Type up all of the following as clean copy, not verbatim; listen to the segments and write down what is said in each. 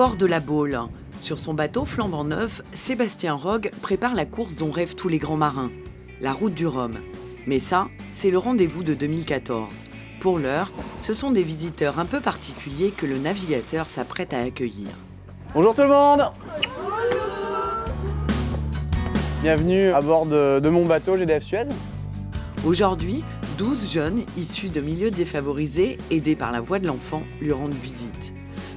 port de la Baule. Sur son bateau flambant neuf, Sébastien Rogue prépare la course dont rêvent tous les grands marins, la Route du Rhum. Mais ça, c'est le rendez-vous de 2014. Pour l'heure, ce sont des visiteurs un peu particuliers que le navigateur s'apprête à accueillir. Bonjour tout le monde. Bienvenue à bord de mon bateau GDF Suez. Aujourd'hui, 12 jeunes issus de milieux défavorisés, aidés par la voix de l'enfant, lui rendent visite.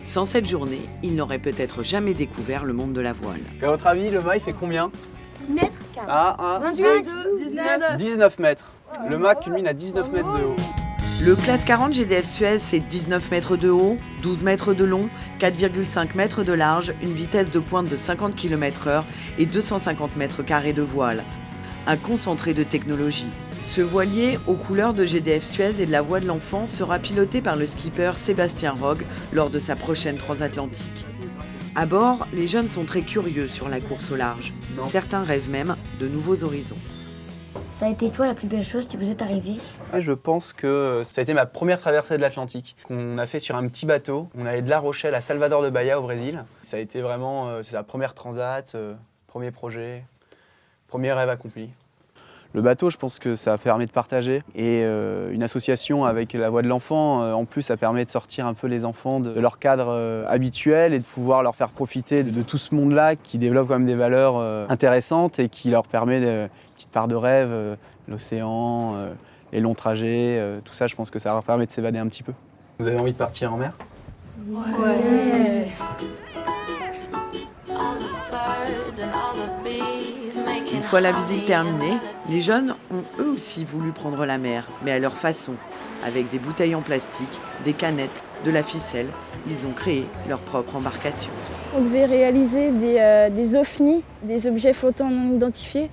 Sans cette journée, ils n'auraient peut-être jamais découvert le monde de la voile. À votre avis, le mât il fait combien? 10 mètres. 19 mètres. Le mât culmine à 19 mètres de haut. Le classe 40 GDF Suez, c'est 19 mètres de haut, 12 mètres de long, 4,5 mètres de large, une vitesse de pointe de 50 km/h et 250 mètres carrés de voile. Un concentré de technologie. Ce voilier, aux couleurs de GDF Suez et de la voix de l'enfant, sera piloté par le skipper Sébastien Rogue lors de sa prochaine transatlantique. À bord, les jeunes sont très curieux sur la course au large. Certains rêvent même de nouveaux horizons. Ça a été toi la plus belle chose qui vous est arrivée? Je pense que ça a été ma première traversée de l'Atlantique qu'on a fait sur un petit bateau. On allait de La Rochelle à Salvador de Bahia au Brésil. Ça a été vraiment c'est sa première transat, premier projet, premier rêve accompli. Le bateau, je pense que ça permet de partager et une association avec la voix de l'enfant, en plus, ça permet de sortir un peu les enfants de leur cadre habituel et de pouvoir leur faire profiter de tout ce monde-là qui développe quand même des valeurs intéressantes et qui leur permet une petite part de rêve, l'océan, les longs trajets, tout ça, je pense que ça leur permet de s'évader un petit peu. Vous avez envie de partir en mer? Ouais. Une fois la visite terminée, les jeunes ont eux aussi voulu prendre la mer, mais à leur façon. Avec des bouteilles en plastique, des canettes, de la ficelle, ils ont créé leur propre embarcation. On devait réaliser des OVNI, des objets flottants non identifiés.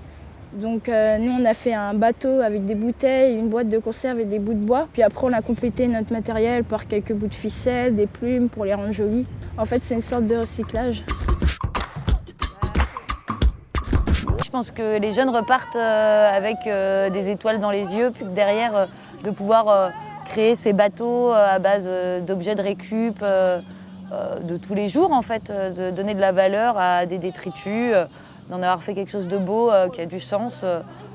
Donc nous on a fait un bateau avec des bouteilles, une boîte de conserve et des bouts de bois. Puis après on a complété notre matériel par quelques bouts de ficelle, des plumes pour les rendre jolis. En fait c'est une sorte de recyclage. Je pense que les jeunes repartent avec des étoiles dans les yeux, puis derrière de pouvoir créer ces bateaux à base d'objets de récup de tous les jours en fait, de donner de la valeur à des détritus, d'en avoir fait quelque chose de beau, qui a du sens.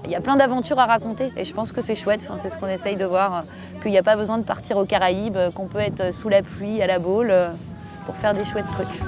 Il y a plein d'aventures à raconter et je pense que c'est chouette, enfin, c'est ce qu'on essaye de voir, qu'il n'y a pas besoin de partir aux Caraïbes, qu'on peut être sous la pluie à la Baule pour faire des chouettes trucs.